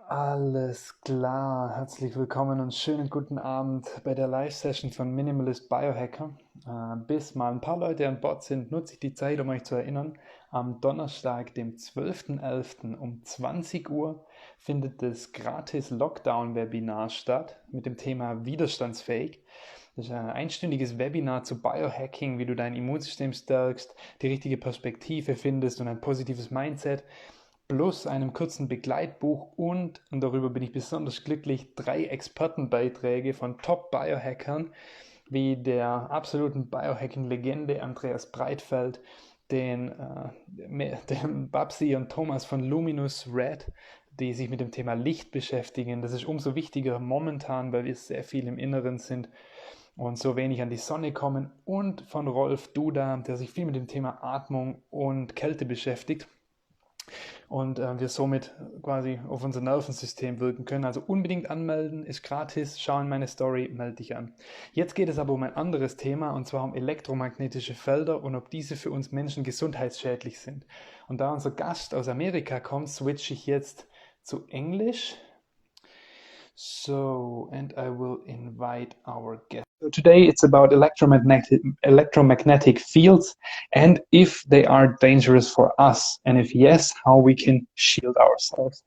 Alles klar, herzlich willkommen und schönen guten Abend bei der Live-Session von Minimalist Biohacker. Bis mal ein paar Leute an Bord sind, nutze ich die Zeit, um euch zu erinnern. Am Donnerstag, dem 12.11. um 20 Uhr findet das gratis Lockdown-Webinar statt mit dem Thema widerstandsfähig. Das ist ein einstündiges Webinar zu Biohacking, wie du dein Immunsystem stärkst, die richtige Perspektive findest und ein positives Mindset plus einem kurzen Begleitbuch und darüber bin ich besonders glücklich, 3 Expertenbeiträge von Top-Biohackern wie der absoluten Biohacking-Legende Andreas Breitfeld, den Babsi und Thomas von Luminous Red, die sich mit dem Thema Licht beschäftigen. Das ist umso wichtiger momentan, weil wir sehr viel im Inneren sind und so wenig an die Sonne kommen. Und von Rolf Duda, der sich viel mit dem Thema Atmung und Kälte beschäftigt und wir somit quasi auf unser Nervensystem wirken können. Also unbedingt anmelden, ist gratis, schau in meine Story, melde dich an. Jetzt geht es aber um ein anderes Thema und zwar um elektromagnetische Felder und ob diese für uns Menschen gesundheitsschädlich sind. Und da unser Gast aus Amerika kommt, switche ich jetzt zu Englisch. So, and I will invite our guest. So today it's about electromagnetic fields and if they are dangerous for us, and if yes, how we can shield ourselves.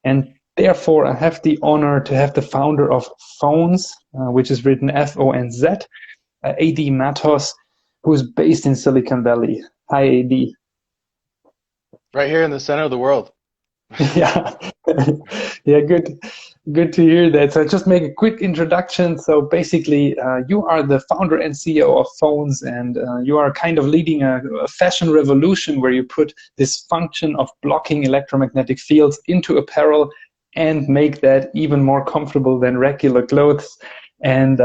And therefore, I have the honor to have the founder of Phones, which is written Fonz, AD Matos, who is based in Silicon Valley. Hi, AD. Right here in the center of the world. Yeah, yeah, good to hear that. So just make a quick introduction. So basically, you are the founder and CEO of Phones, and you are kind of leading a fashion revolution where you put this function of blocking electromagnetic fields into apparel and make that even more comfortable than regular clothes. And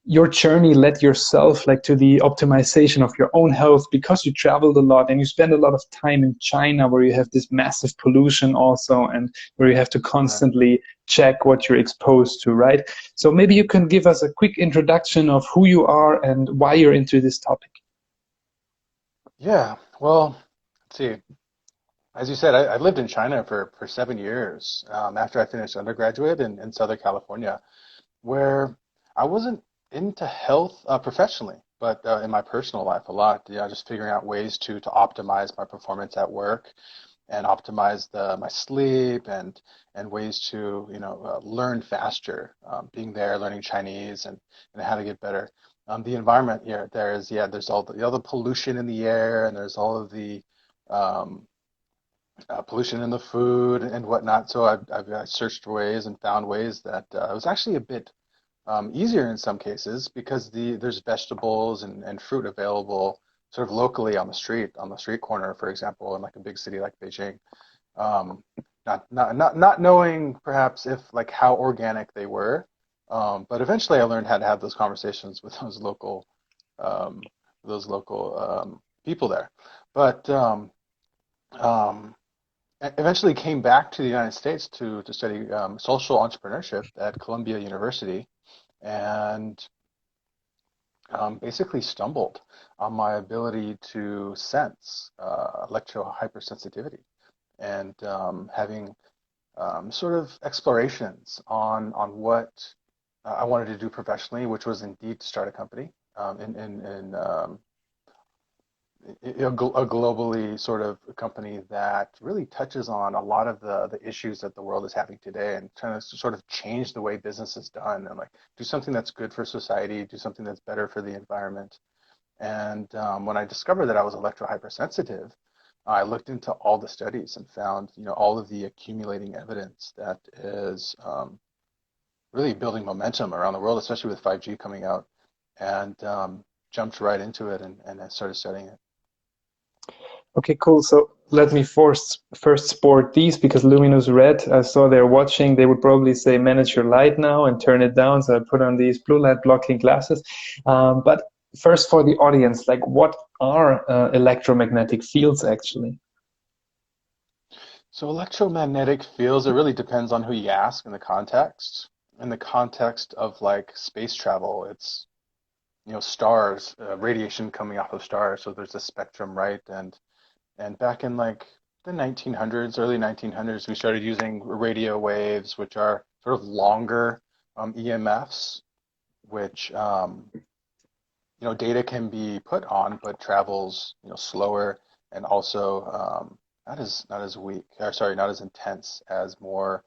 your journey led yourself like to the optimization of your own health because you traveled a lot and you spend a lot of time in China where you have this massive pollution also and where you have to Right. constantly check what you're exposed to, right? So maybe you can give us a quick introduction of who you are and why you're into this topic. Yeah. Well, let's see. As you said, I lived in China for 7 years after I finished undergraduate in Southern California, where I wasn't into health professionally, but in my personal life a lot. Just figuring out ways to optimize my performance at work and optimize my sleep and ways to learn faster. Being there, learning Chinese and how to get better. The environment here, there's all the pollution in the air, and there's all of the um, pollution in the food and whatnot. So I've searched for ways and found ways that it was actually a bit easier in some cases because there's vegetables and fruit available sort of locally on the street corner, for example, in like a big city like Beijing. Um, not knowing perhaps if like how organic they were, but eventually I learned how to have those conversations with um, those local people there. But um, eventually came back to the United States to study social entrepreneurship at Columbia University, and basically stumbled on my ability to sense electro hypersensitivity and having sort of explorations on what I wanted to do professionally, which was indeed to start a company in a globally sort of company that really touches on a lot of the issues that the world is having today and trying to sort of change the way business is done and like do something that's good for society, do something that's better for the environment. And when I discovered that I was electro hypersensitive, I looked into all the studies and found, all of the accumulating evidence that is really building momentum around the world, especially with 5G coming out, and jumped right into it and I started studying it. Okay, cool. So let me first sport these because Luminous Red, I saw they're watching. They would probably say manage your light now and turn it down. So I put on these blue light blocking glasses. But first for the audience, like what are electromagnetic fields actually? So electromagnetic fields, it really depends on who you ask in the context. In the context of like space travel, it's, stars, radiation coming off of stars. So there's a spectrum, right? And back in like the 1900s, early 1900s, we started using radio waves, which are sort of longer EMFs, which data can be put on, but travels slower and also not as weak, or sorry, not as intense as more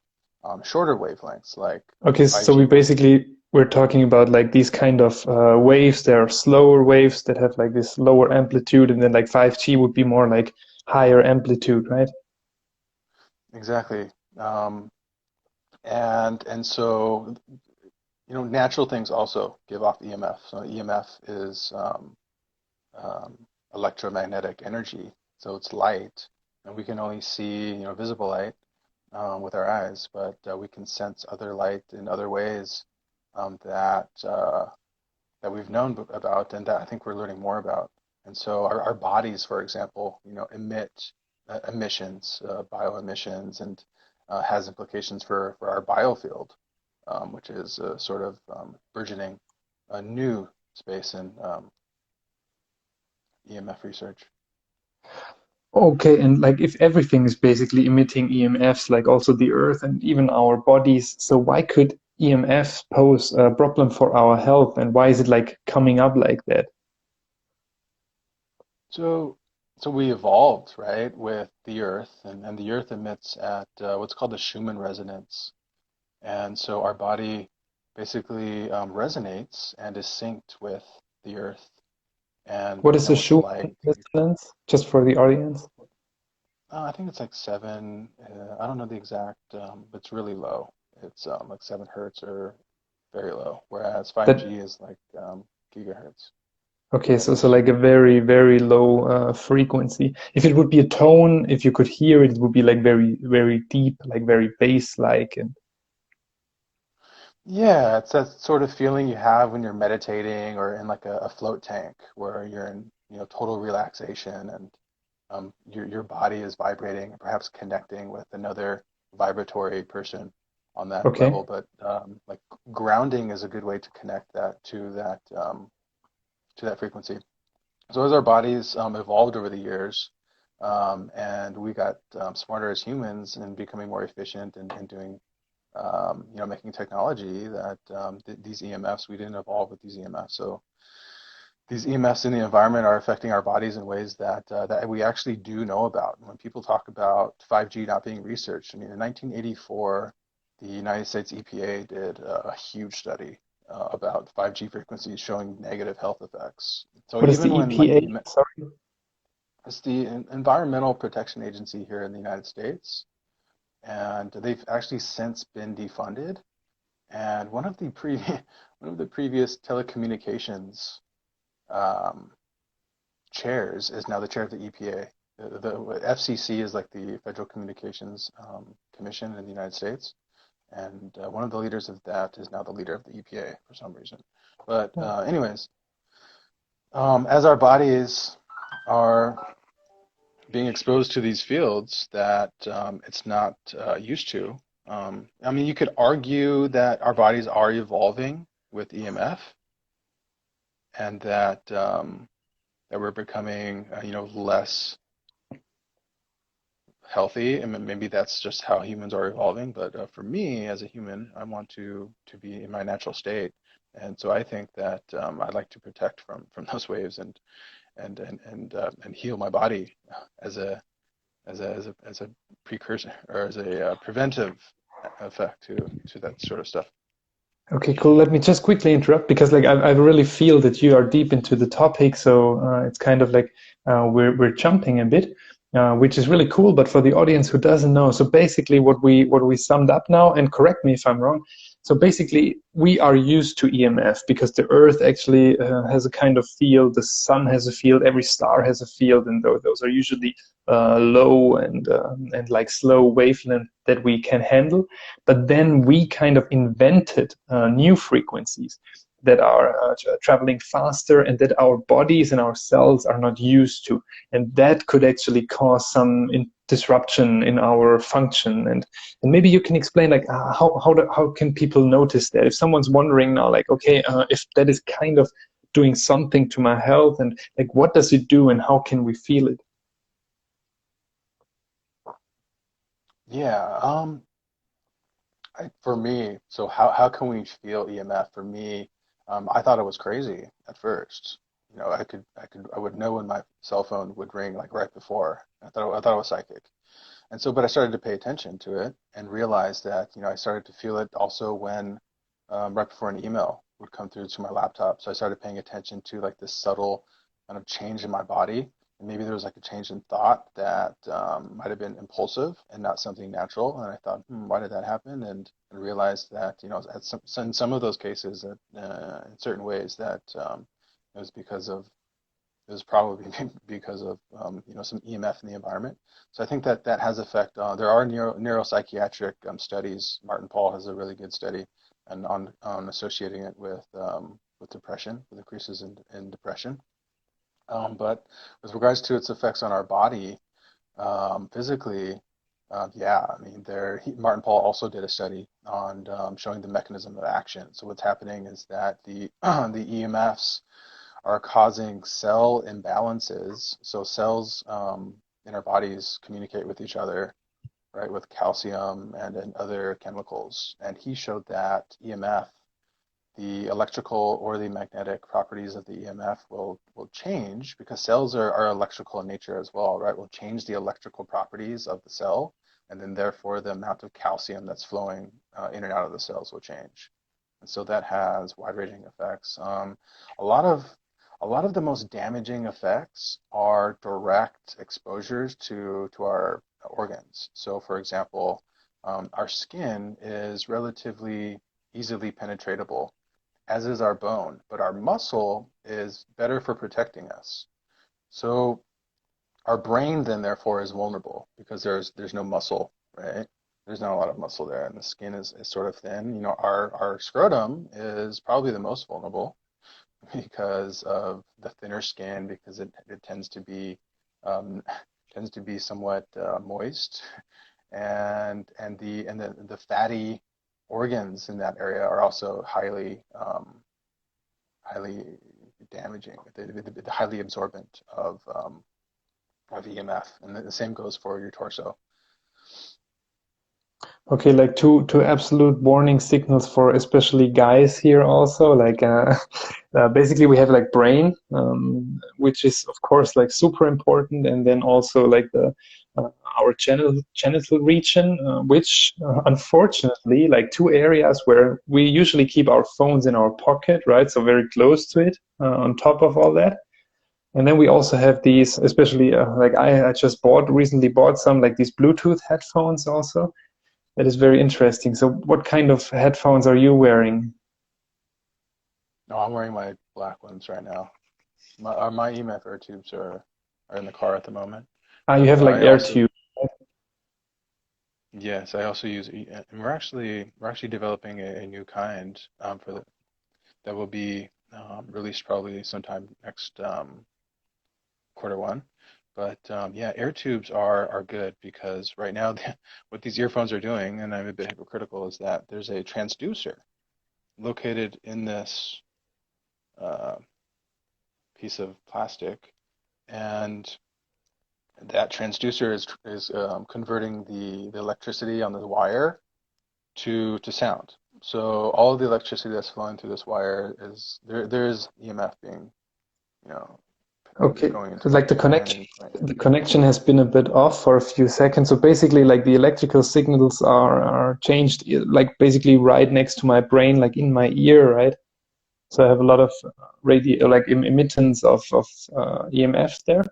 shorter wavelengths like Okay, so 5G. we're talking about like these kind of waves. There are slower waves that have like this lower amplitude, and then like 5G would be more like higher amplitude, right? Exactly. Um, and so natural things also give off EMF. So EMF is um, electromagnetic energy. So it's light, and we can only see, visible light with our eyes, but we can sense other light in other ways that we've known about, and that I think we're learning more about. And so our bodies, for example, emit emissions, bioemissions, and has implications for our biofield, which is sort of burgeoning a new space in EMF research. Okay, and like if everything is basically emitting EMFs, like also the Earth and even our bodies, so why could EMFs pose a problem for our health, and why is it like coming up like that? So, so we evolved, right, with the Earth, and the Earth emits at what's called the Schumann resonance. And so our body basically resonates and is synced with the Earth. And What we is the know it's Schumann light. resonance? Just for the audience. I think it's like 7. I don't know the exact, but it's really low. It's like 7 hertz or very low, whereas That 5G is like gigahertz. okay, so Megahertz. like a very, very low frequency. If it would be a tone, if you could hear it, it would be like very, very deep, like very bass-like. And Yeah, it's that sort of feeling you have when you're meditating or in like a float tank where you're in, total relaxation and your body is vibrating and perhaps connecting with another vibratory person on that okay, level. But like grounding is a good way to connect that to that frequency. So as our bodies evolved over the years, and we got smarter as humans and becoming more efficient and doing making technology that these EMFs, we didn't evolve with these EMFs. So these EMFs in the environment are affecting our bodies in ways that we actually do know about. When people talk about 5G not being researched, I mean, in 1984, the United States EPA did a huge study about 5G frequencies showing negative health effects. So what is the even when like EPA? Sorry. it's the Environmental Protection Agency here in the United States, and they've actually since been defunded. And one of the previous telecommunications um, chairs is now the chair of the EPA. The FCC is like the Federal Communications Commission in the United States, and one of the leaders of that is now the leader of the EPA for some reason. But anyways, as our bodies are being exposed to these fields that it's not used to. I mean, you could argue that our bodies are evolving with EMF, and that we're becoming, less healthy, and maybe that's just how humans are evolving. But for me, as a human, I want to be in my natural state, and so I think that I'd like to protect from those waves and heal my body as a precursor or as a preventive effect to that sort of stuff. Okay, cool. Let me just quickly interrupt because like I really feel that you are deep into the topic, so it's kind of like we're jumping a bit, which is really cool. But for the audience who doesn't know, so basically what we summed up now, and correct me if I'm wrong. So basically, we are used to EMF because the Earth actually has a kind of field, the Sun has a field, every star has a field, and those are usually low and like slow wavelength that we can handle. But then we kind of invented new frequencies that are traveling faster and that our bodies and our cells are not used to. And that could actually cause some disruption in our function. And maybe you can explain like how can people notice that? If someone's wondering now, like, okay, if that is kind of doing something to my health, and like what does it do and how can we feel it? Yeah. For me, so how can we feel EMF? For me, I thought it was crazy at first. You know, I would know when my cell phone would ring like right before. I thought it was psychic. And so, but I started to pay attention to it and realized that, I started to feel it also when right before an email would come through to my laptop. So I started paying attention to like this subtle kind of change in my body. And maybe there was like a change in thought that might have been impulsive and not something natural. And I thought, why did that happen? And realized that, in some of those cases, that in certain ways, that it was because of it was probably because of some EMF in the environment. So I think that that has effect. There are neuropsychiatric studies. Martin Paul has a really good study and on associating it with depression, with increases in depression. But with regards to its effects on our body, physically, yeah, I mean, Martin Paul also did a study on showing the mechanism of action. So what's happening is that the the EMFs are causing cell imbalances. So cells in our bodies communicate with each other, right, with calcium and other chemicals. And he showed that EMF, the electrical or the magnetic properties of the EMF will change because cells are electrical in nature as well, right? Will change the electrical properties of the cell, and then therefore the amount of calcium that's flowing in and out of the cells will change. And so that has wide-ranging effects. A lot of a lot of the most damaging effects are direct exposures to our organs. So, for example, our skin is relatively easily penetratable, as is our bone, but our muscle is better for protecting us. So our brain then therefore is vulnerable because there's no muscle, right? There's not a lot of muscle there, and the skin is sort of thin. Our scrotum is probably the most vulnerable because of the thinner skin, because it um, tends to be somewhat moist, and the fatty organs in that area are also highly damaging. They're highly absorbent of EMF, and the same goes for your torso. Okay, like two absolute warning signals for especially guys here also. Like basically we have like brain, which is of course like super important, and then also like the uh, our genital region, which unfortunately like two areas where we usually keep our phones in our pocket, right? So very close to it. On top of all that. And then we also have these, especially like I just recently bought some like these Bluetooth headphones also. That is very interesting. So what kind of headphones are you wearing? No, I'm wearing my black ones right now. My EMF air tubes are in the car at the moment. Ah, you But have like I air also tube. Yes, I also use, and we're actually developing a new kind that will be released probably sometime next quarter one. But yeah, air tubes are good because right now what these earphones are doing, and I'm a bit hypocritical, is that there's a transducer located in this uh, piece of plastic, and that transducer is converting the electricity on the wire to sound. So all of the electricity that's flowing through this wire is there is EMF being, you know, Okay, going into like the brain and playing. the connection has been a bit off for a few seconds. So basically, like the electrical signals are changed, like basically right next to my brain, like in my ear, right? So I have a lot of radio, like emittance of EMFs there.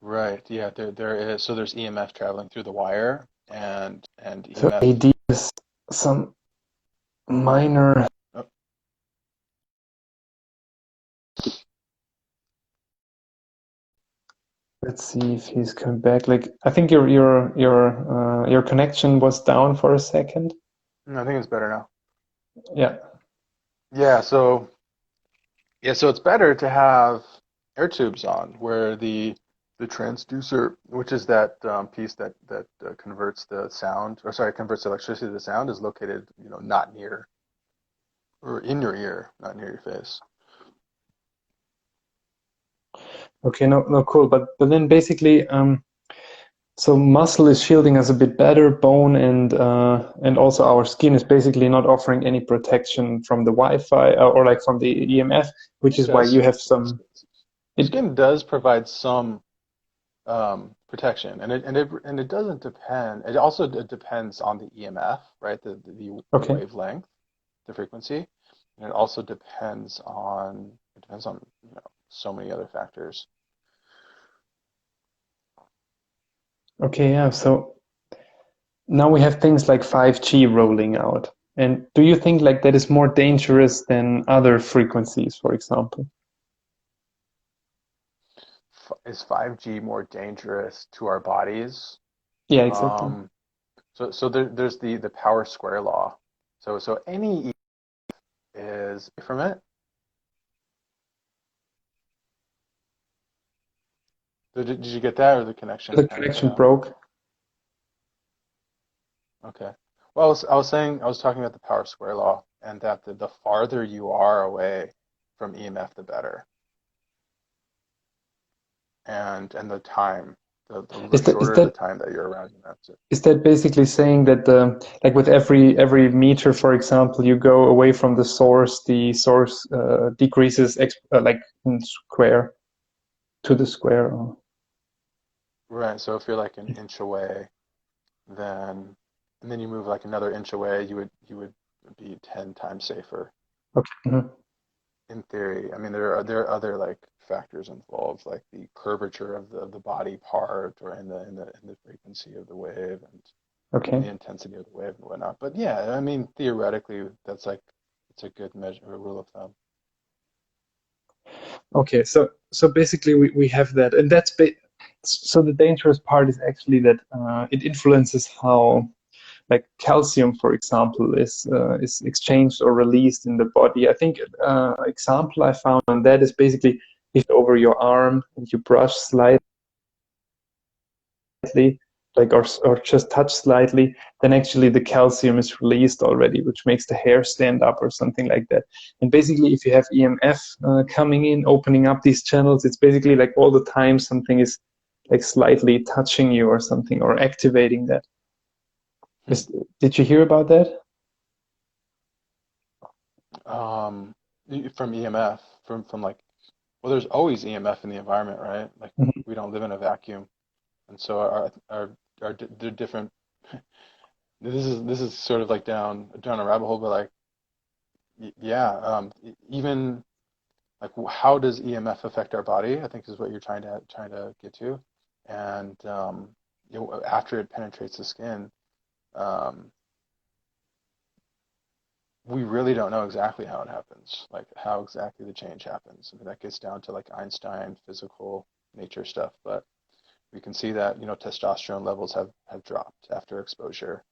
Right. Yeah, there is. So there's EMF traveling through the wire and So EMF. AD is some minor. Oh, Let's see if he's coming back. Like I think your connection was down for a second. I think it's better now. Yeah. Yeah, so it's better to have air tubes on where the transducer, which is that piece that converts the sound, or sorry, converts electricity to sound, is located, not near or in your ear, not near your face. Okay. No. No. Cool. But then basically, So muscle is shielding us a bit better, bone and also our skin is basically not offering any protection from the Wi-Fi or like from the EMF, which It is why you does. have some. It Skin does provide some protection, and it doesn't depend. It also depends on the EMF, right? The okay. wavelength, the frequency, and it depends on so many other factors. Okay, yeah. So now we have things like 5G rolling out. And do you think like that is more dangerous than other frequencies, for example? Is 5G more dangerous to our bodies? Yeah, exactly. Um, there's the power square law. So any is from it. Did you get that, or the connection The kind of cut connection out? broke. Okay. Well, I was talking about the power square law, and that the farther you are away from EMF, the better, and the time, the Is that is shorter the that time that you're around EMF. is that basically saying that the like with every meter, for example, you go away from the source decreases like in square to the square? Or... Right. So if you're like an inch away, then and then you move like another inch away, you would be 10 times safer Okay. Mhm. in theory. I mean, there are other like factors involved, like the curvature of the body part, or in the frequency of the wave, and Okay. the intensity of the wave and whatnot. But yeah, I mean, theoretically, it's a good measure, a rule of thumb. Okay. So basically we have that, and so the dangerous part is actually that it influences how like calcium, for example, is exchanged or released in the body. I think example I found on that is basically if over your arm and you brush slightly, like or just touch slightly, then actually the calcium is released already, which makes the hair stand up or something like that. And basically, if you have EMF coming in, opening up these channels, it's basically like all the time something is like slightly touching you or something or activating that. Hmm. Did you hear about that? Um, from EMF, from like, well, there's always EMF in the environment, right? Like Mhm. we don't live in a vacuum, and so the different. This is sort of like down a rabbit hole, but like yeah, even like how does EMF affect our body? I think is what you're trying to get to, and after it penetrates the skin, um, we really don't know exactly how it happens, like how exactly the change happens. I mean, that gets down to like Einstein physical nature stuff, but we can see that testosterone levels have dropped after exposure,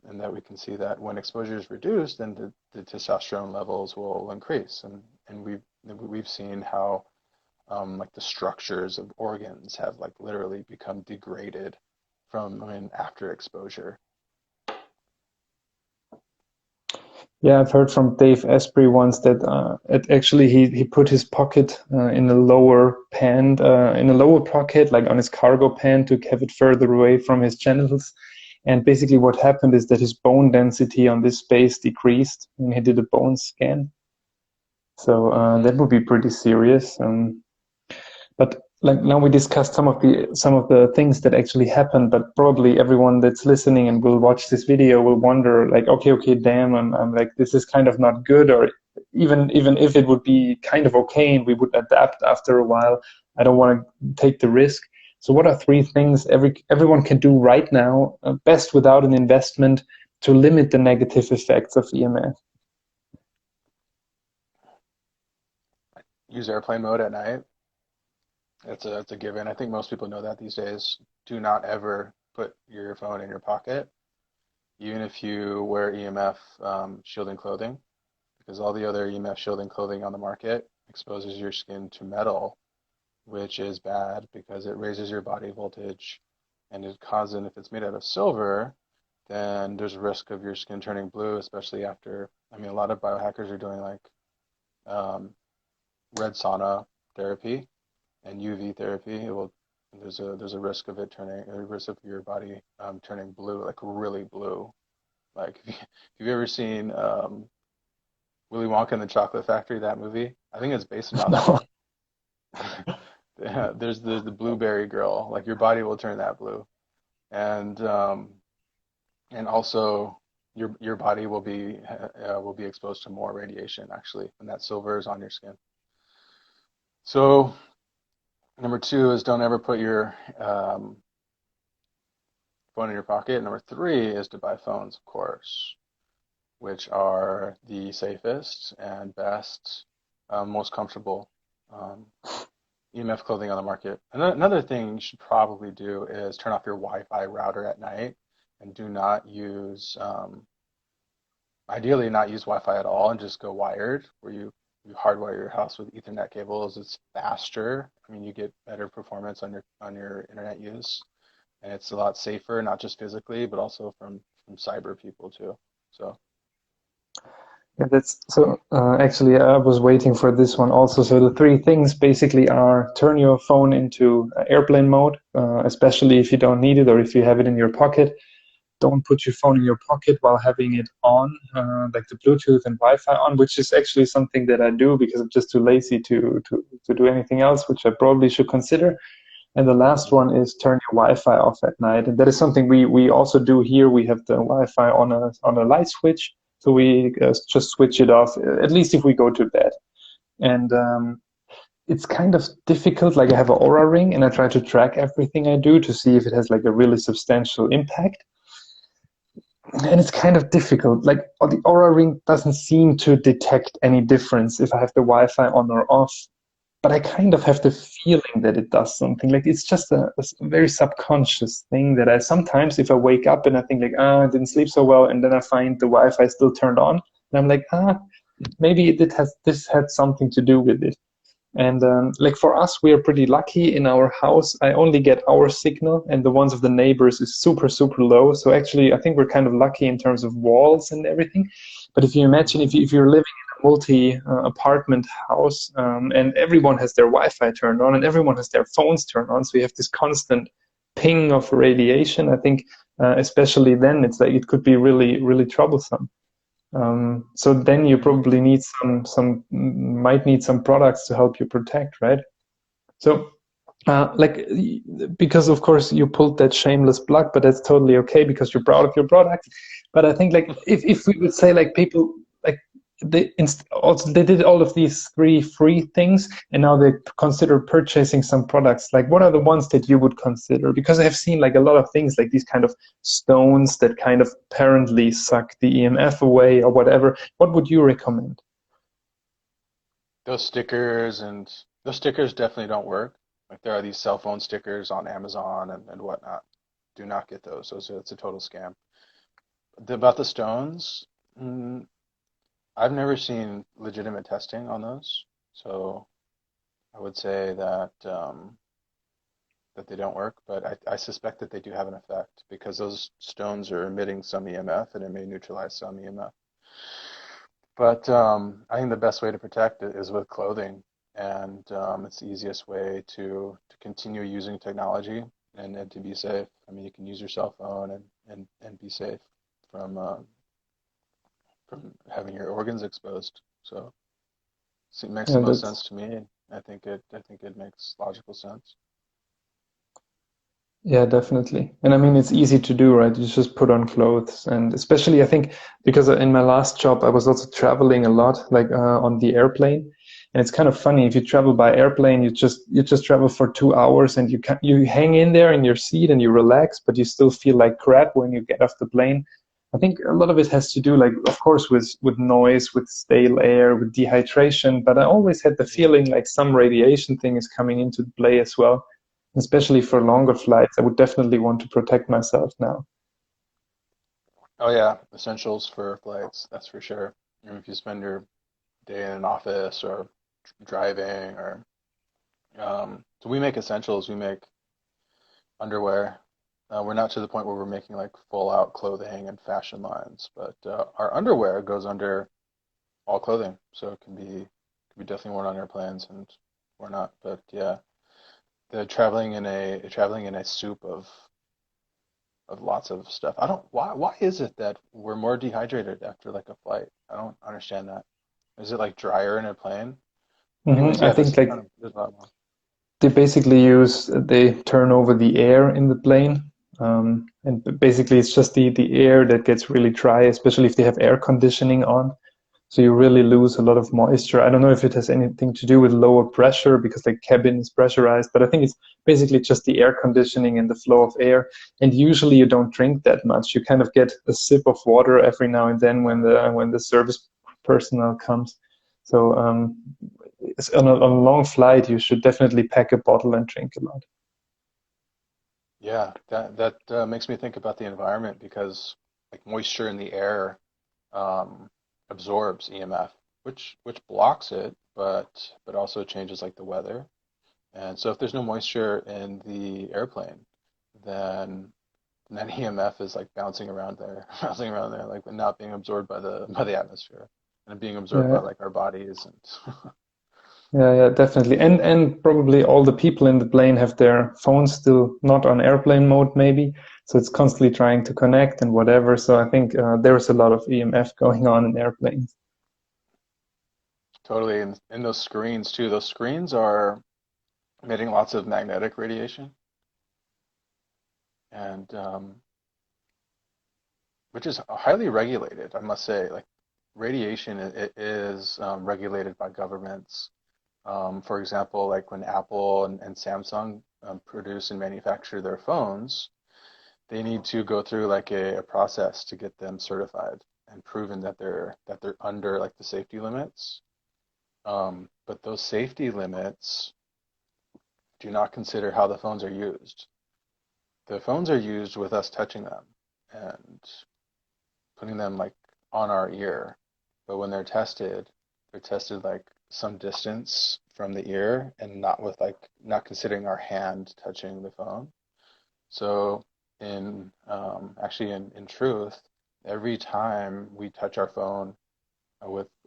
and that we can see that when exposure is reduced, then the testosterone levels will increase, and we've seen how like the structures of organs have like literally become degraded from after exposure. Yeah, I've heard from Dave Asprey once that actually he put his pocket in a lower pant, in a lower pocket, like on his cargo pant to have it further away from his genitals. And basically what happened is that his bone density on this space decreased when he did a bone scan. So Hmm. that would be pretty serious. But like now we discussed some of the things that actually happened, but probably everyone that's listening and will watch this video will wonder like, okay, damn, I'm like this is kind of not good, or even if it would be kind of okay and we would adapt after a while, I don't want to take the risk. So what are three things everyone can do right now, best without an investment, to limit the negative effects of EMF? Use airplane mode at night. It's a given. I think most people know that these days. Do not ever put your phone in your pocket, even if you wear EMF shielding clothing, because all the other EMF shielding clothing on the market exposes your skin to metal, which is bad because it raises your body voltage, and it causes, and if it's made out of silver, then there's a risk of your skin turning blue, especially after, I mean, a lot of biohackers are doing like um, red sauna therapy and UV therapy. It will There's a risk of a risk of your body turning blue, like really blue. Like if you've ever seen Willy Wonka and the Chocolate Factory, that movie, I think it's based on that. No. Yeah, there's the blueberry girl. Like your body will turn that blue, and also your body will be exposed to more radiation actually when that silver is on your skin. So number two is don't ever put your phone in your pocket. Number three is to buy phones, of course, which are the safest and best, most comfortable EMF clothing on the market. Another thing you should probably do is turn off your Wi-Fi router at night and do not use, ideally not use Wi-Fi at all and just go wired, where you hardwire your house with Ethernet cables. It's faster. I mean, you get better performance on your internet use, and it's a lot safer, not just physically, but also from cyber people too. So. Yeah, that's so. Actually, I was waiting for this one also. So the three things basically are turn your phone into airplane mode, especially if you don't need it or if you have it in your pocket. Don't put your phone in your pocket while having it on, like the Bluetooth and Wi-Fi on, which is actually something that I do because I'm just too lazy to do anything else, which I probably should consider. And the last Mhm. one is turn your Wi-Fi off at night. And that is something we also do here. We have the Wi-Fi on a light switch, so we just switch it off, at least if we go to bed. And it's kind of difficult. Like I have an Aura ring, and I try to track everything I do to see if it has like a really substantial impact. And it's kind of difficult. Like the Aura ring doesn't seem to detect any difference if I have the Wi-Fi on or off, but I kind of have the feeling that it does something. Like it's just a very subconscious thing that I sometimes, if I wake up and I think like, I didn't sleep so well, and then I find the Wi-Fi still turned on, and I'm like, maybe this had something to do with it. And like for us, we are pretty lucky in our house. I only get our signal, and the ones of the neighbors is super, super low. So actually, I think we're kind of lucky in terms of walls and everything. But if you imagine Mhm. if you're living in a multi apartment house and everyone has their Wi-Fi turned on and everyone has their phones turned on, so you have this constant ping of radiation. I think especially then it's like it could be really, really troublesome. So then you Mhm. probably need might need some products to help you protect, right? So, like, because of course you pulled that shameless plug, but that's totally okay because you're proud of your product. But I think like if we would say like people like also they did all of these three free things and now they consider purchasing some products, like what are the ones that you would consider? Because I have seen like a lot of things like these kind of stones that kind of apparently suck the EMF away or whatever. What would you recommend? Those stickers and those stickers definitely don't work. Like there are these cell phone stickers on Amazon and whatnot. Do not get those. It's a total scam. About the stones, mm, I've never seen legitimate testing on those, so I would say that they don't work. But I suspect that they do have an effect because those stones are emitting some EMF and it may neutralize some EMF. But I think the best way to protect it is with clothing, and it's the easiest way to continue using technology and to be safe. I mean, you can use your cell phone and be safe from from having your organs exposed. So it makes the Yeah, most that's sense to me. I think it makes logical sense. Yeah, definitely. And I mean, it's easy to do, right? You just put on clothes. And especially, I think, because in my last job, I was also traveling a lot, like on the airplane. And it's kind of funny if you travel by airplane, you just travel for 2 hours and you hang in there in your seat and you relax, but you still feel like crap when you get off the plane. I think a lot of it has to do, like, of course, with noise, with stale air, with dehydration. But I always had the Mhm. feeling like some radiation thing is coming into play as well, especially for Mhm. longer flights. I would definitely want to protect myself now. Oh yeah, essentials for flights, that's for sure. If you spend your day in an office or driving or so we make essentials, we make underwear. We're not to the point where we're making like full out clothing and fashion lines, but our underwear goes under all clothing, so it can be definitely worn on airplanes and or not. But yeah, the traveling in a soup of lots of stuff. I don't why is it that we're more dehydrated after like a flight? I don't understand that. Is it like drier in a plane? Anyways, I yeah, think this like kind of there's a lot more. they turn over the air in the plane. And basically it's just the air that gets really dry, especially if they have air conditioning on. So you really lose a lot of moisture. I don't know if it has anything to do with lower pressure because the cabin is pressurized, but I think it's basically just the air conditioning and the flow of air. And usually you don't drink that much. You kind of get a sip of water every now and then when the service personnel comes. So on a long flight, you should definitely pack a bottle and drink a lot. Yeah, that makes me think about the environment because like moisture in the air um, absorbs EMF, which blocks it, but also changes like the weather. And so if there's no moisture in the airplane, then that EMF is like bouncing around there, bouncing around there, like not being absorbed by the atmosphere and being absorbed by Yeah, like our bodies and yeah, definitely. And probably all the people in the plane have their phones still not on airplane mode, maybe. So it's constantly trying to connect and whatever. So I think there's a lot of EMF going on in airplanes. totally in those screens too. Those screens are emitting lots of magnetic radiation and which is highly regulated, I must say. Like radiation it is regulated by governments. For example, like when Apple and Samsung produce and manufacture their phones, they need to go through like a process to get them certified and proven that they're under like the safety limits. But those safety limits do not consider how the phones are used. The phones are used with us touching them and putting them like on our ear. But when they're tested like some distance from the ear and not with like not considering our hand touching the phone. So actually in truth, every time we touch our phone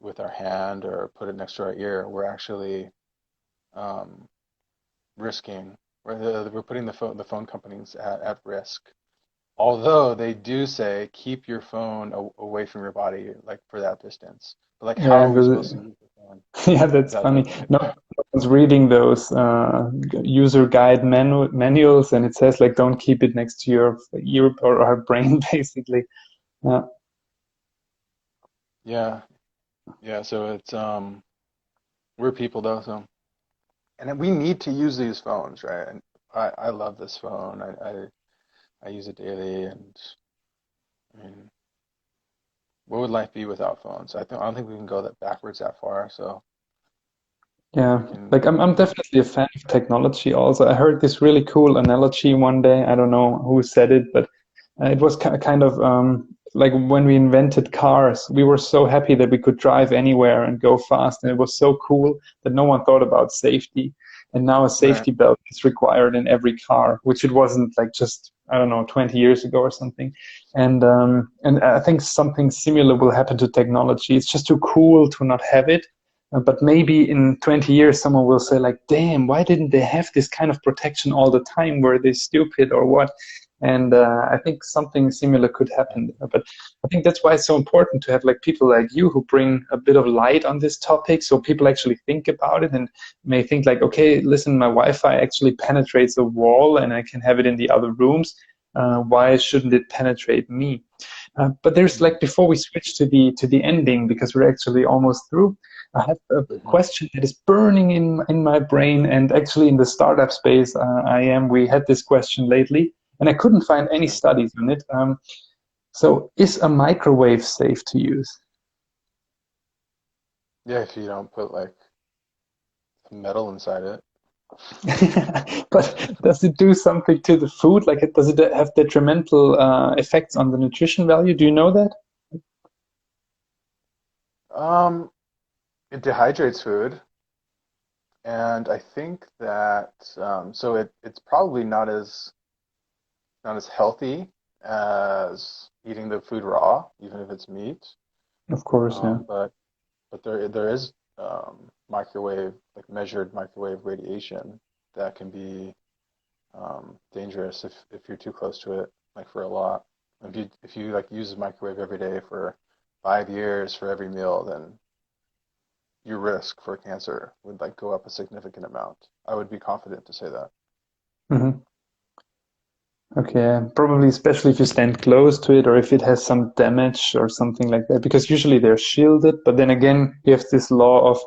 with our hand or put it next to our ear, we're actually um, risking. We're putting the phone companies at risk. Although they do say keep your phone away from your body, like for that distance. But like, how Yeah, are we supposed to because use the phone yeah, that's without funny. touching it? No one's reading those user guide manuals, and it says like don't keep it next to your ear or brain, basically. Yeah, Yeah, yeah. So it's we're people though, so and then we need to use these phones, right? And I love this phone. I use it daily, and I mean, what would life be without phones? I don't think we can go that backwards that far. So yeah. we can. Like I'm definitely a fan of technology. Also, I heard this really cool analogy one day. I don't know who said it, but it was kind of like when we invented cars, we were so happy that we could drive anywhere and go fast, and it was so cool that no one thought about safety. And now a Right. safety belt is required in every car, which it wasn't like just I don't know 20 years ago or something. And I think something similar will happen to technology. It's just too cool to not have it. But maybe in 20 years, someone will say like, "Damn, why didn't they have this kind of protection all the time? Were they stupid or what?" And I think something similar could happen there. But I think that's why it's so important to have like people like you who bring a bit of light on this topic, so people actually think about it and may think like, okay, listen, my Wi-Fi actually penetrates a wall, and I can have it in the other rooms. Why shouldn't it penetrate me? But there's Mm-hmm. like before we switch to the ending because we're actually almost through. I have a Mm-hmm. question that is burning in my brain, and actually in the startup space, we had this question lately, and I couldn't find any Sure. studies on it. So, is a microwave safe to use? Yeah, if you don't put like metal inside it. But does it do something to the food? Like, does it have detrimental effects on the nutrition value? Do you know that? Um, it dehydrates food, and I think that so it's probably not as healthy as eating the food raw, even if it's meat. Of course, yeah. But there is microwave like measured microwave radiation that can be dangerous if you're too close to it, like for a lot. If you like use the microwave every day for 5 years for every meal, then your risk for cancer would like go up a significant amount. I would be confident to say that. Hmm. Okay, probably especially if you stand close to it or if it has some damage or something like that, because usually they're shielded, but then again, you have this law of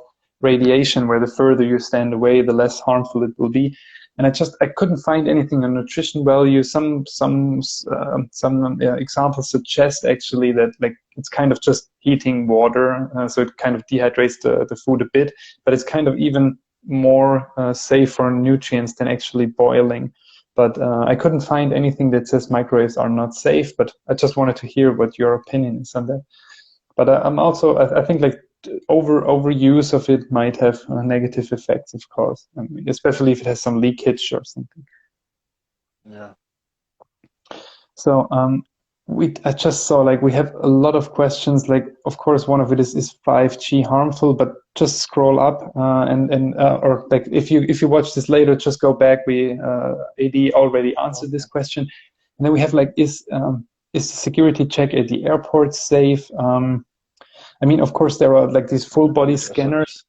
radiation where the further you stand away, the less harmful it will be. And I couldn't find anything on nutrition value. Some examples suggest actually that like it's kind of just heating water, so it kind of dehydrates the food a bit, but it's kind of even more safe for nutrients than actually boiling. But I couldn't find anything that says microwaves are not safe. But I just wanted to hear what your opinion is on that. But I'm also, I think like overuse of it might have negative effects, of course. I mean, especially if it has some leakage or something. Yeah. So I just saw like we have a lot of questions. Like, of course, one of it is 5G harmful, but just scroll up and or like if you watch this later, just go back. We AD already answered this Okay. question, and then we have like is the security check at the airport safe? I mean, of course, there are like these I'm full happy to body address those. scanners.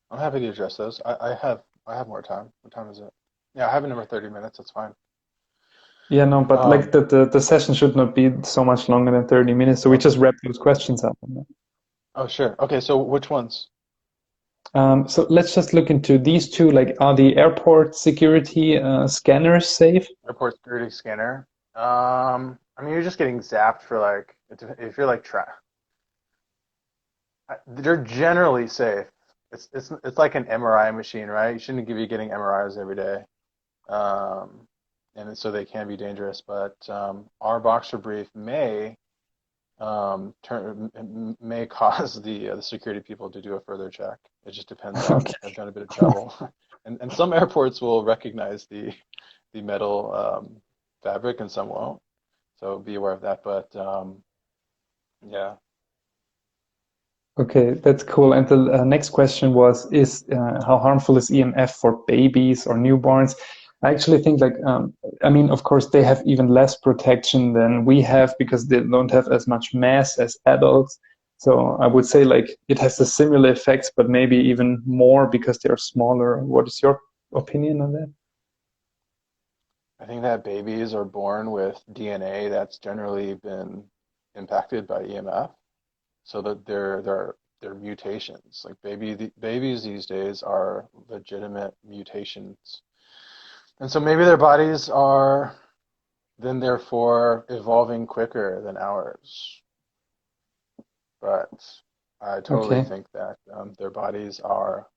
I'm happy to address those. I have more time. What time is it? Yeah, I have another 30 minutes. That's fine. Yeah, no, but like Um, the session should not be so much longer than 30 minutes. So we okay. just wrap those questions up. Oh, sure. Okay, so which ones? So let's just look into these two. Like, are the airport security scanners safe? Airport security scanner. I mean, you're just getting zapped for like if you're like they're generally safe. It's like an MRI machine, right? You shouldn't be getting MRIs every day. Um, and so they can be dangerous. But our boxer brief may cause the security people to do a further check. It just depends on. Okay. I've done a bit of travel, and some airports will recognize the metal fabric, and some won't. So be aware of that. But yeah, Okay, that's cool. And the next question was, is how harmful is EMF for babies or newborns? I actually think like, I mean, of course, they have even less protection than we have because they don't have as much mass as adults. So I would say like it has the similar effects, but maybe even more because they're smaller. What is your opinion on that? I think that babies are born with DNA that's generally been impacted by EMF, so that they're mutations. Like babies these days are legitimate mutations, and so maybe their bodies are then therefore evolving quicker than ours. But I totally Okay. think that their bodies are.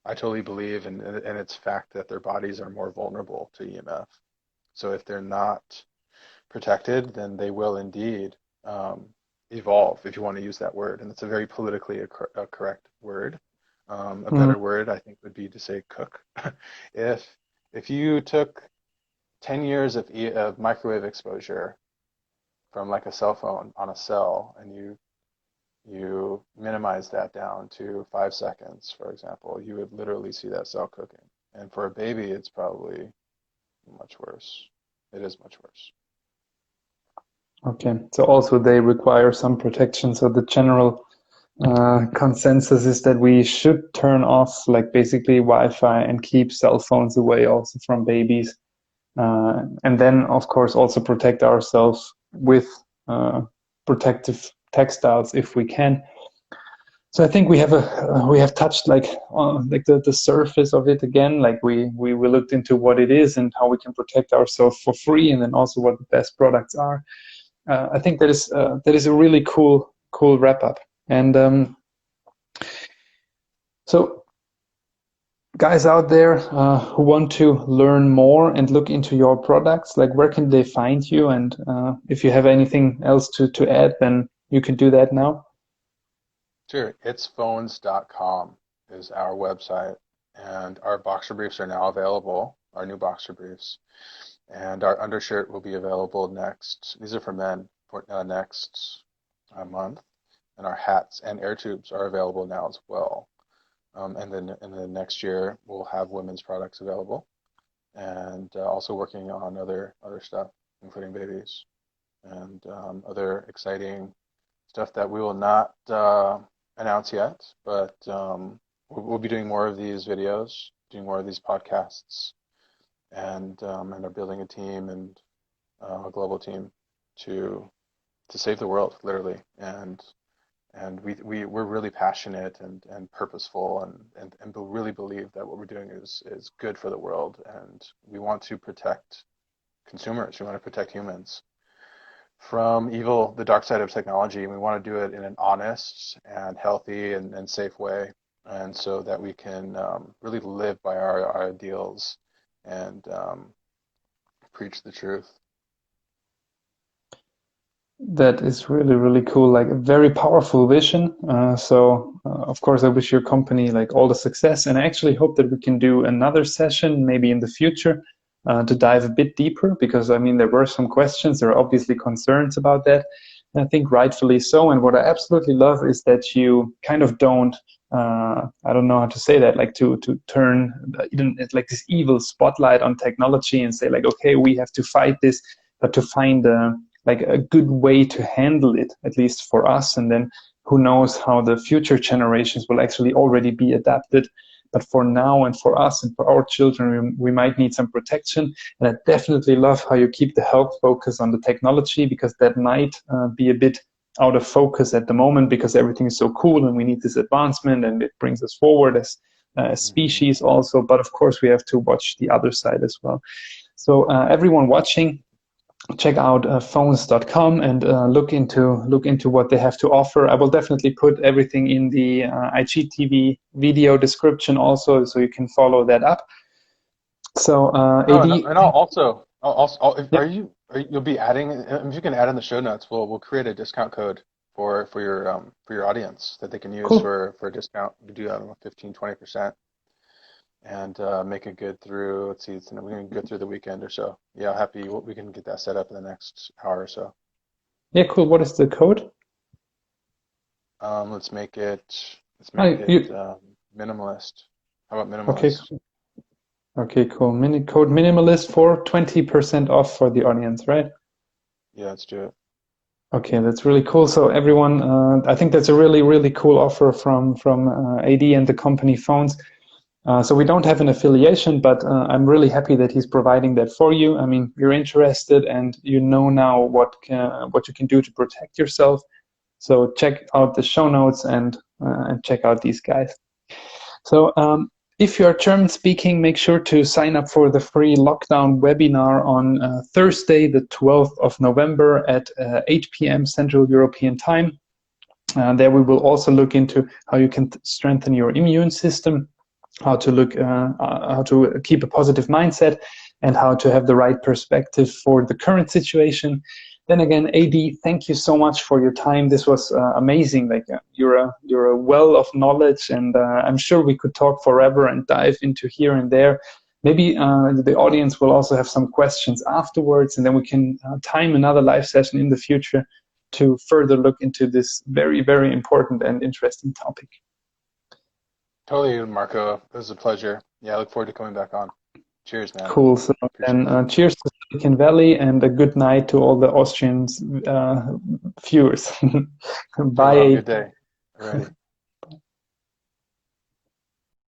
I totally believe in its fact that their bodies are more vulnerable to EMF. So if they're not protected, then they will indeed evolve, if you want to use that word. And it's a very politically a correct word. A Mm, better word, I think, would be to say cook. If if you took 10 years of microwave exposure from like a cell phone on a cell and you minimize that down to 5 seconds, for example, you would literally see that cell cooking. And for a baby, it's probably much worse. It is much worse. okay. So also they require some protection. So the general consensus is that we should turn off like basically Wi-Fi and keep cell phones away also from babies. And then, of course, also protect ourselves with uh, protective textiles if we can. So I think we have touched like the surface of it again. Like we looked into what it is and how we can protect ourselves for free, and then also what the best products are. I think that is a really cool wrap up. And so guys out there who want to learn more and look into your products, like where can they find you? And if you have anything else to add, then you can do that now. Sure. Itsphones.com is our website, and our boxer briefs are now available, our new boxer briefs. And our undershirt will be available next. These are for men for next month. And our hats and air tubes are available now as well. And then in the next year, we'll have women's products available, and also working on other stuff, including babies and other exciting stuff that we will not announce yet. But we'll be doing more of these videos, doing more of these podcasts, and are building a team and a global team to save the world, literally. And we're really passionate and purposeful and really believe that what we're doing is good for the world. And we want to protect consumers. We want to protect humans from evil, the dark side of technology. And we want to do it in an honest and healthy and safe way. And so that we can really live by our ideals and preach the truth. That is really, really cool. Like a very powerful vision. Of course, I wish your company like all the success, and I actually hope that we can do another session maybe in the future to dive a bit deeper, because I mean, there were some questions, there are obviously concerns about that, and I think rightfully so. And what I absolutely love is that you kind of don't, I don't know how to say that, like to turn like this evil spotlight on technology and say like, okay, we have to fight this, but to find like a good way to handle it, at least for us. And then who knows how the future generations will actually already be adapted. But for now and for us and for our children, we might need some protection. And I definitely love how you keep the health focus on the technology, because that might be a bit out of focus at the moment, because everything is so cool and we need this advancement and it brings us forward as a species also. But of course, we have to watch the other side as well. So everyone watching, check out phones.com and look into what they have to offer. I will definitely put everything in the IGTV video description also, so you can follow that up. So AD, and you'll be adding, if you can add in the show notes, we'll create a discount code for your audience that they can use. Cool. for a discount. We do 15-20%. And make it good through, let's see, we're going to go through the weekend or so. Yeah, happy we can get that set up in the next hour or so. Yeah, cool. What is the code? Let's make it minimalist. How about minimalist? Okay, cool. Okay, cool. Code minimalist for 20% off for the audience, right? Yeah, let's do it. Okay, that's really cool. So everyone, I think that's a really, really cool offer from AD and the company Phones. So we don't have an affiliation, but I'm really happy that he's providing that for you. I mean, you're interested and you know now what you can do to protect yourself. So check out the show notes and check out these guys. So if you're German speaking, make sure to sign up for the free lockdown webinar on Thursday, the 12th of November at 8 p.m. Central European Time. There we will also look into how you can strengthen your immune system, how to keep a positive mindset, and how to have the right perspective for the current situation. Then again, AD, thank you so much for your time. This was amazing. Like you're a well of knowledge, and I'm sure we could talk forever and dive into here and there. Maybe the audience will also have some questions afterwards, and then we can time another live session in the future to further look into this very, very important and interesting topic. Totally, Marco. It was a pleasure. Yeah, I look forward to coming back on. Cheers, man. Cool. So then, cheers to Silicon Valley, and a good night to all the Austrian viewers. Bye. Have a good day. Alrighty.